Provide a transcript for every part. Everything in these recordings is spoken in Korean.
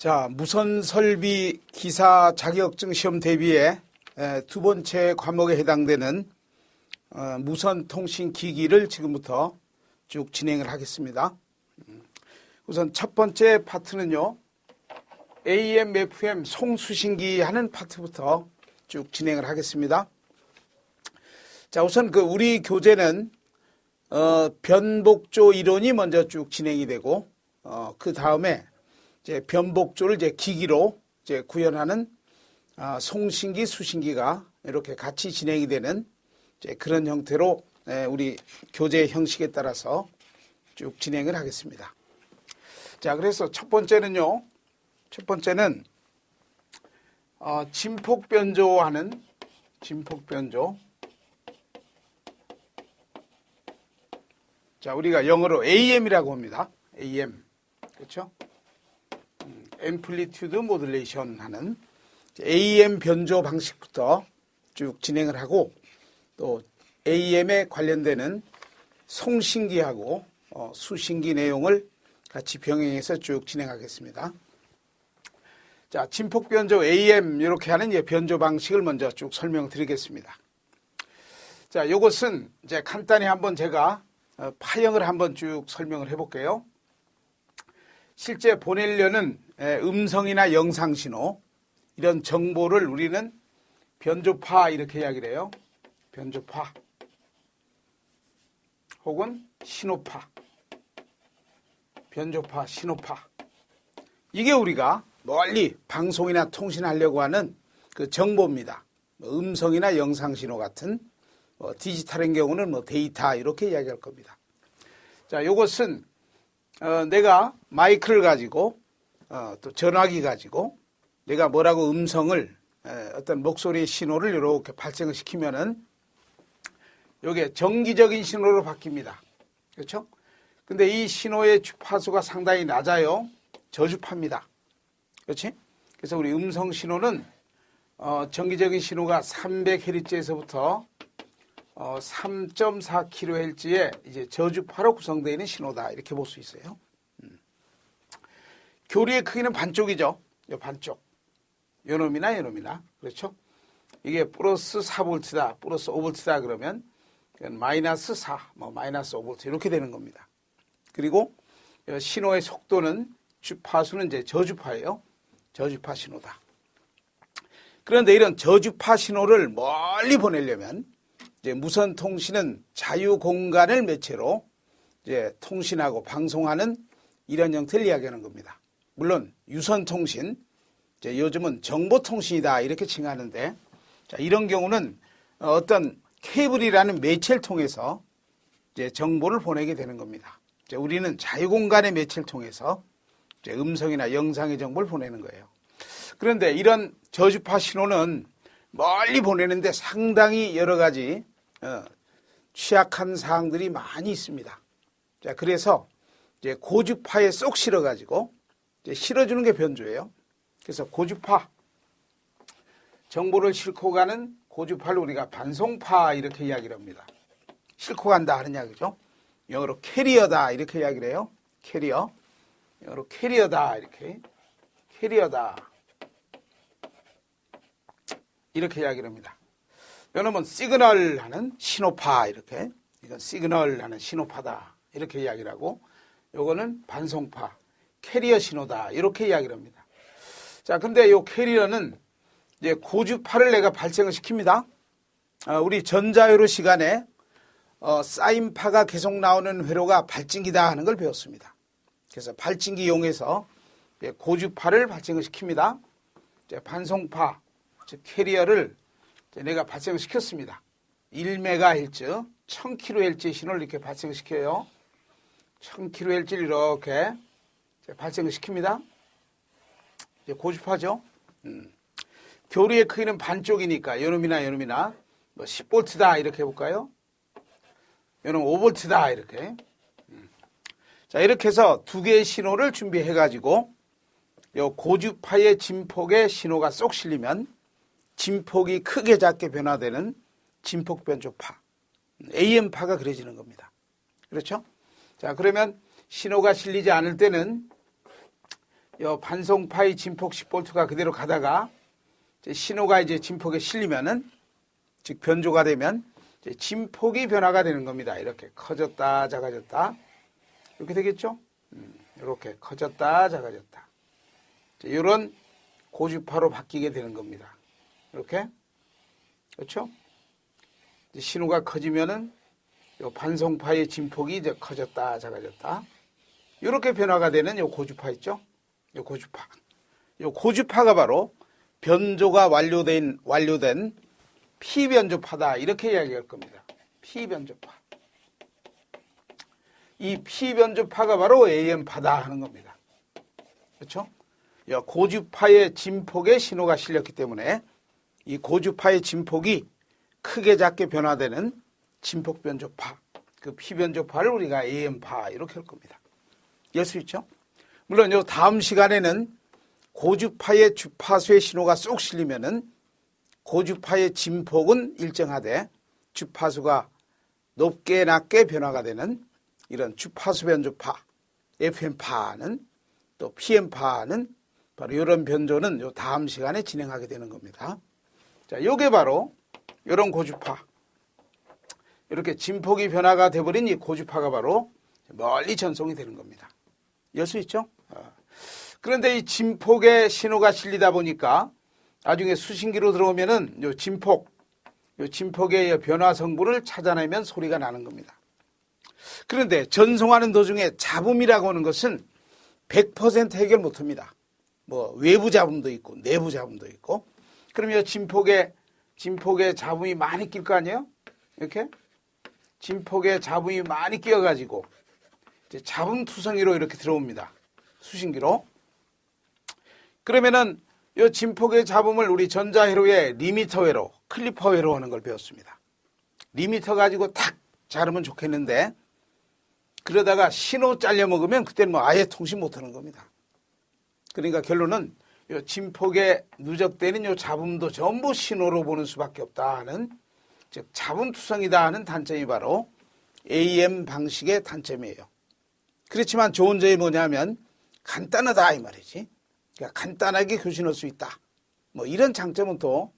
자, 무선 설비 기사 자격증 시험 대비에 두 번째 과목에 해당되는 무선 통신 기기를 지금부터 쭉 진행을 하겠습니다. 우선 첫 번째 파트는요, AM, FM 송수신기 하는 파트부터 쭉 진행을 하겠습니다. 자, 우선 우리 교재는 변복조 이론이 먼저 쭉 진행이 되고, 그 다음에 이제 변복조를 이제 기기로 이제 구현하는 송신기, 수신기가 이렇게 같이 진행이 되는 이제 그런 형태로 우리 교재 형식에 따라서 쭉 진행을 하겠습니다. 자, 그래서 첫 번째는 진폭변조하는 진폭변조. 자, 우리가 영어로 AM이라고 합니다. AM. 그렇죠? 앰플리튜드 모듈레이션 하는 AM 변조 방식부터 쭉 진행을 하고, 또 AM에 관련되는 송신기하고 수신기 내용을 같이 병행해서 쭉 진행하겠습니다. 자, 진폭 변조 AM 이렇게 하는 변조 방식을 먼저 쭉 설명드리겠습니다. 자, 이것은 이제 간단히 한번 제가 파형을 한번 쭉 설명을 해볼게요. 실제 보내려는 음성이나 영상 신호, 이런 정보를 우리는 변조파 이렇게 이야기를 해요. 변조파 혹은 신호파, 변조파, 신호파. 이게 우리가 멀리 방송이나 통신하려고 하는 그 정보입니다. 음성이나 영상 신호 같은 디지털인 경우는 데이터 이렇게 이야기할 겁니다. 자, 이것은 내가 마이크를 가지고 또 전화기 가지고 내가 뭐라고 음성을 어떤 목소리 신호를 이렇게 발생을 시키면은 이게 정기적인 신호로 바뀝니다. 그렇죠? 근데 이 신호의 주파수가 상당히 낮아요. 저주파입니다. 그렇지? 그래서 우리 음성 신호는 정기적인 신호가 300Hz에서부터 3.4kHz의 이제 저주파로 구성되어 있는 신호다. 이렇게 볼 수 있어요. 교리의 크기는 반쪽이죠. 반쪽. 요놈이나 요놈이나. 그렇죠? 이게 플러스 4V다. 플러스 5V다 그러면 마이너스 4, 마이너스 5V 이렇게 되는 겁니다. 그리고 신호의 속도는 주파수는 이제 저주파예요. 저주파 신호다. 그런데 이런 저주파 신호를 멀리 보내려면 이제 무선 통신은 자유 공간을 매체로 이제 통신하고 방송하는 이런 형태를 이야기하는 겁니다. 물론 유선 통신, 이제 요즘은 정보 통신이다 이렇게 칭하는데, 자, 이런 경우는 어떤 케이블이라는 매체를 통해서 이제 정보를 보내게 되는 겁니다. 이제 우리는 자유 공간의 매체를 통해서 이제 음성이나 영상의 정보를 보내는 거예요. 그런데 이런 저주파 신호는 멀리 보내는데 상당히 여러 가지 취약한 사항들이 많이 있습니다. 자, 그래서 이제 고주파에 쏙 실어가지고 이제 실어주는 게 변조예요. 그래서 고주파, 정보를 싣고 가는 고주파를 우리가 반송파 이렇게 이야기를 합니다. 싣고 간다 하는 이야기죠. 영어로 캐리어다 이렇게 이야기를 해요. 캐리어. 영어로 캐리어다 이렇게. 캐리어다. 이렇게 이야기를 합니다. 요놈은 시그널 하는 신호파 이렇게. 이건 시그널 하는 신호파다. 이렇게 이야기를 하고, 요거는 반송파, 캐리어 신호다. 이렇게 이야기를 합니다. 자, 근데 요 캐리어는 이제 고주파를 내가 발생을 시킵니다. 우리 전자회로 시간에 사인파가 계속 나오는 회로가 발진기다 하는 걸 배웠습니다. 그래서 발진기 이용해서 고주파를 발생을 시킵니다. 이제 반송파, 즉 캐리어를 내가 발생을 시켰습니다. 1MHz, 1000kHz 신호를 이렇게 발생을 시켜요. 1000kHz를 이렇게 발생을 시킵니다. 이제 고주파죠. 교리의 크기는 반쪽이니까 요놈이나 요놈이나 10V다 이렇게 해볼까요? 요놈 5V다 이렇게. 자, 이렇게 해서 두 개의 신호를 준비해가지고 요 고주파의 진폭에 신호가 쏙 실리면 진폭이 크게 작게 변화되는 진폭 변조파, AM파가 그려지는 겁니다. 그렇죠? 자, 그러면 신호가 실리지 않을 때는 요 반송파의 진폭 10V가 그대로 가다가 이제 신호가 이제 진폭에 실리면은, 즉 변조가 되면 이제 진폭이 변화가 되는 겁니다. 이렇게 커졌다 작아졌다 이렇게 되겠죠. 이렇게 커졌다 작아졌다 이런 고주파로 바뀌게 되는 겁니다. 이렇게, 그렇죠? 이제 신호가 커지면은 요 반송파의 진폭이 이제 커졌다 작아졌다 이렇게 변화가 되는 요 고주파 있죠. 요 고주파. 요 고주파가 바로 변조가 완료된 피변조파다 이렇게 이야기할 겁니다. 피변조파. 이 피변조파가 바로 AM파다 하는 겁니다. 그렇죠? 고주파의 진폭에 신호가 실렸기 때문에 이 고주파의 진폭이 크게 작게 변화되는 진폭변조파, 그 피변조파를 우리가 AM파 이렇게 할 겁니다. 이해할 수 있죠? 물론 요 다음 시간에는 고주파의 주파수의 신호가 쏙 실리면은 고주파의 진폭은 일정하되 주파수가 높게 낮게 변화가 되는 이런 주파수 변조파, FM파는 또 PM파는 바로 이런 변조는 요 다음 시간에 진행하게 되는 겁니다. 자, 요게 바로 이런 고주파. 이렇게 진폭이 변화가 돼버린 이 고주파가 바로 멀리 전송이 되는 겁니다. 이해할 수 있죠? 그런데 이 진폭에 신호가 실리다 보니까 나중에 수신기로 들어오면은 요 진폭의 변화 성분을 찾아내면 소리가 나는 겁니다. 그런데 전송하는 도중에 잡음이라고 하는 것은 100% 해결 못 합니다. 뭐 외부 잡음도 있고 내부 잡음도 있고. 그러면 진폭에 잡음이 많이 낄 거 아니에요? 이렇게 진폭에 잡음이 많이 끼어가지고 이제 잡음투성이로 이렇게 들어옵니다. 수신기로. 그러면은 이 진폭의 잡음을 우리 전자회로에 리미터회로, 클리퍼회로 하는 걸 배웠습니다. 리미터 가지고 탁 자르면 좋겠는데 그러다가 신호 잘려 먹으면 그때는 뭐 아예 통신 못 하는 겁니다. 그러니까 결론은 이 진폭에 누적되는 이 잡음도 전부 신호로 보는 수밖에 없다 하는, 즉 잡음투성이다 하는 단점이 바로 AM 방식의 단점이에요. 그렇지만 좋은 점이 뭐냐면 간단하다 이 말이지. 그러니까 간단하게 교신할 수 있다. 뭐 이런 장점은 또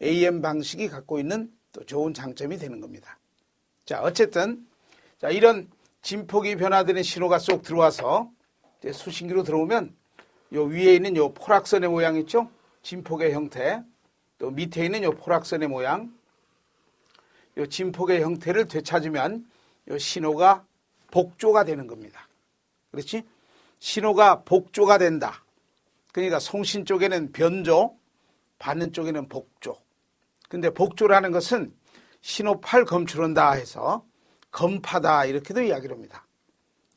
AM 방식이 갖고 있는 또 좋은 장점이 되는 겁니다. 자, 어쨌든 자, 이런 진폭이 변화되는 신호가 쏙 들어와서 이제 수신기로 들어오면 요 위에 있는 요 포락선의 모양 있죠? 진폭의 형태. 또 밑에 있는 요 포락선의 모양. 요 진폭의 형태를 되찾으면 요 신호가 복조가 되는 겁니다. 그렇지? 신호가 복조가 된다. 그러니까 송신 쪽에는 변조, 받는 쪽에는 복조. 근데 복조라는 것은 신호파를 검출한다 해서 검파다 이렇게도 이야기를 합니다.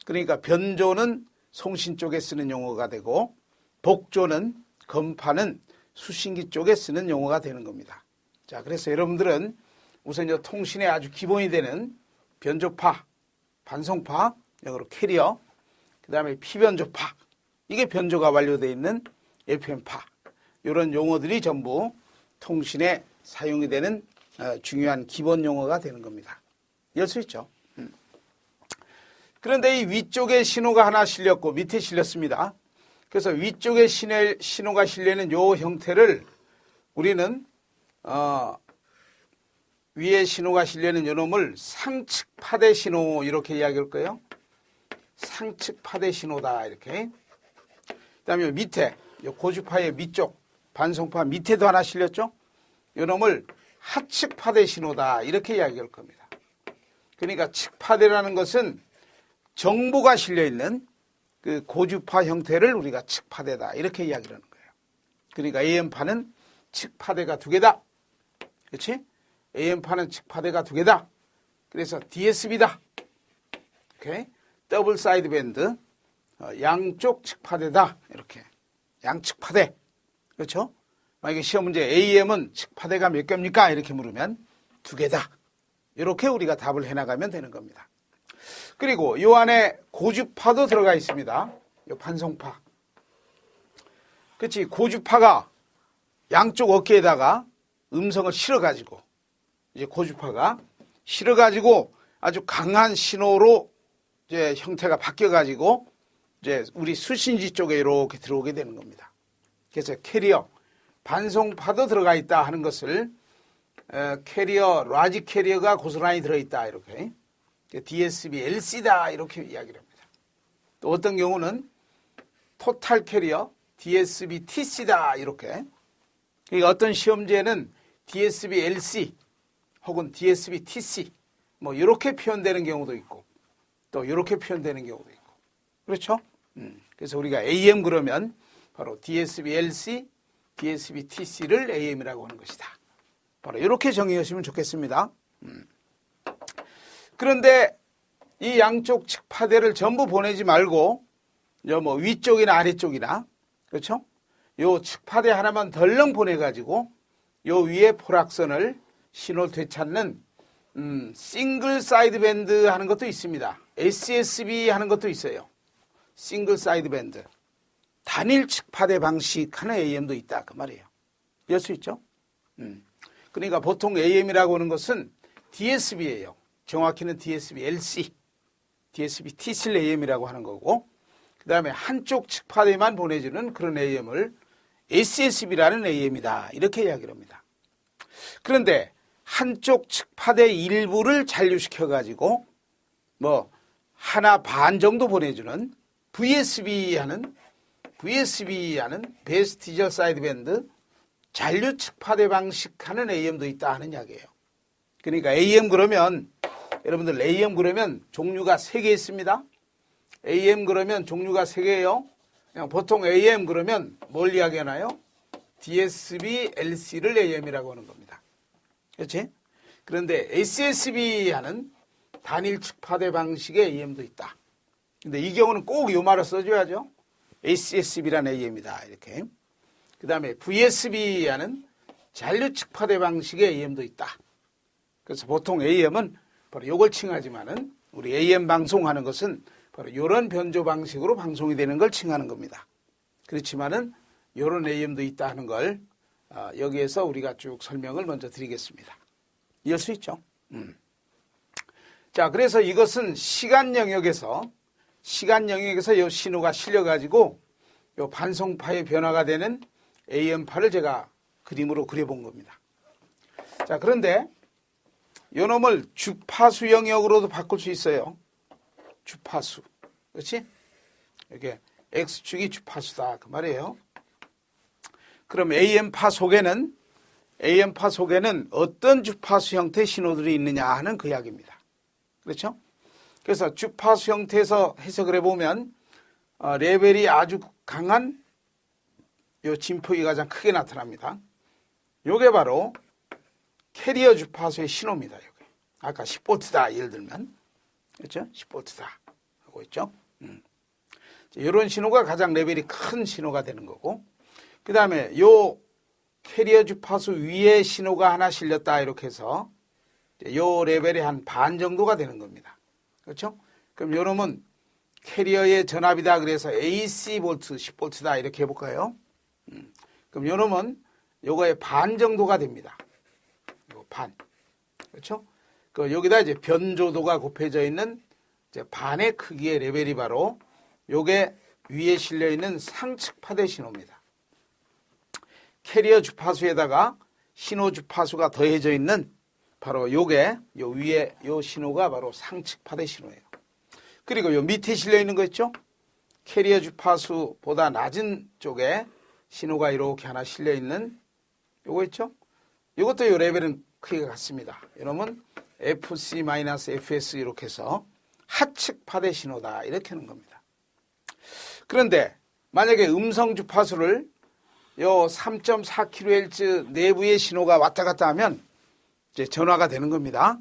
그러니까 변조는 송신 쪽에 쓰는 용어가 되고 복조는 검파는 수신기 쪽에 쓰는 용어가 되는 겁니다. 자, 그래서 여러분들은 우선 이 통신의 아주 기본이 되는 변조파, 반송파, 영어로 캐리어, 그 다음에 피변조파, 이게 변조가 완료되어 있는 FM파, 이런 용어들이 전부 통신에 사용이 되는 중요한 기본 용어가 되는 겁니다. 이해할 수 있죠? 그런데 이 위쪽에 신호가 하나 실렸고 밑에 실렸습니다. 그래서 위쪽에 신호가 실리는 이 형태를 우리는 위에 신호가 실리는 이놈을 상측파대 신호 이렇게 이야기할 거예요. 상측파대 신호다 이렇게. 그다음에 밑에 고주파의 밑쪽 반송파 밑에도 하나 실렸죠. 이놈을 하측파대 신호다 이렇게 이야기할 겁니다. 그러니까 측파대라는 것은 정보가 실려있는 그 고주파 형태를 우리가 측파대다 이렇게 이야기를 하는 거예요. 그러니까 AM파는 측파대가 두 개다. 그렇지? AM파는 측파대가 두 개다. 그래서 DSB다. 오케이? 더블 사이드 밴드 양쪽 측파대다. 이렇게. 양측파대. 그렇죠? 만약에 시험 문제 AM은 측파대가 몇 개입니까? 이렇게 물으면 두 개다. 이렇게 우리가 답을 해나가면 되는 겁니다. 그리고 이 안에 고주파도 들어가 있습니다. 이 반송파. 그렇지. 고주파가 양쪽 어깨에다가 음성을 실어가지고 이제 고주파가 실어가지고 아주 강한 신호로 이제 형태가 바뀌어가지고 이제 우리 수신지 쪽에 이렇게 들어오게 되는 겁니다. 그래서 캐리어, 반송파도 들어가 있다 하는 것을 캐리어, 라지 캐리어가 고스란히 들어있다 이렇게 DSB LC다 이렇게 이야기를 합니다. 또 어떤 경우는 토탈 캐리어 DSB TC다 이렇게. 그러니까 어떤 시험지에는 DSB LC 혹은 DSB TC 뭐 이렇게 표현되는 경우도 있고 또 이렇게 표현되는 경우도 있고 그렇죠? 그래서 우리가 AM 그러면 바로 DSB LC, DSB TC를 AM이라고 하는 것이다. 바로 이렇게 정의하시면 좋겠습니다. 그런데 이 양쪽 측파대를 전부 보내지 말고 뭐 위쪽이나 아래쪽이나 그렇죠? 요 측파대 하나만 덜렁 보내가지고 요 위에 포락선을 신호 되찾는 싱글 사이드 밴드 하는 것도 있습니다. SSB 하는 것도 있어요. 싱글 사이드 밴드. 단일 측파대 방식 하는 AM도 있다 그 말이에요. 이럴 수 있죠? 그러니까 보통 AM이라고 하는 것은 DSB예요. 정확히는 DSB LC, DSB TC AM이라고 하는 거고 그 다음에 한쪽 측파대만 보내주는 그런 AM을 SSB라는 AM이다 이렇게 이야기를 합니다. 그런데 한쪽 측파대 일부를 잔류시켜 가지고 뭐 하나 반 정도 보내주는 VSB 하는 베스티저 사이드밴드 잔류 측파대 방식 하는 AM도 있다 하는 이야기예요. 그러니까 AM 그러면 여러분들 AM 그러면 종류가 3개 있습니다. AM 그러면 종류가 3개예요. 그냥 보통 AM 그러면 뭘 이야기하나요? DSB, LC를 AM이라고 하는 겁니다. 그렇지? 그런데 SSB 하는 단일 측파대 방식의 AM도 있다. 근데 이 경우는 꼭 이 말을 써줘야죠. SSB라는 AM이다. 이렇게. 그 다음에 VSB 하는 잔류 측파대 방식의 AM도 있다. 그래서 보통 AM은 바로 이걸 칭하지만은 우리 AM 방송하는 것은 바로 이런 변조 방식으로 방송이 되는 걸 칭하는 겁니다. 그렇지만은 이런 AM도 있다 하는 걸 여기에서 우리가 쭉 설명을 먼저 드리겠습니다. 이해할 수 있죠? 자, 그래서 이것은 시간 영역에서 이 신호가 실려가지고 이 반송파의 변화가 되는 AM파를 제가 그림으로 그려본 겁니다. 자, 그런데 이놈을 주파수 영역으로도 바꿀 수 있어요. 주파수. 그렇지? 이게 X축이 주파수다. 그 말이에요. 그럼 AM파 속에는 어떤 주파수 형태의 신호들이 있느냐 하는 그 이야기입니다. 그렇죠? 그래서 주파수 형태에서 해석을 해보면 레벨이 아주 강한 요 진폭이 가장 크게 나타납니다. 요게 바로 캐리어 주파수의 신호입니다. 요게. 아까 10V다 예를 들면 그렇죠? 10V다 하고 있죠. 이런 신호가 가장 레벨이 큰 신호가 되는 거고 그 다음에 요 캐리어 주파수 위에 신호가 하나 실렸다 이렇게 해서 요 레벨이 한 반 정도가 되는 겁니다. 그렇죠? 그럼 요놈은 캐리어의 전압이다 그래서 AC 볼트 10V다 이렇게 해볼까요? 그럼 요놈은 요거의 반 정도가 됩니다. 요 반. 그렇죠? 그 여기다 이제 변조도가 곱해져 있는 이제 반의 크기의 레벨이 바로 요게 위에 실려 있는 상측파대 신호입니다. 캐리어 주파수에다가 신호 주파수가 더해져 있는 바로 요게 요 위에 요 신호가 바로 상측파대 신호예요. 그리고 요 밑에 실려 있는 거 있죠? 캐리어 주파수보다 낮은 쪽에 신호가 이렇게 하나 실려 있는 요거 있죠? 요것도 요 레벨은 크기가 같습니다. 이러면 FC-FS 이렇게 해서 하측파대 신호다 이렇게 하는 겁니다. 그런데 만약에 음성 주파수를 요 3.4kHz 내부의 신호가 왔다 갔다 하면 이제 전화가 되는 겁니다.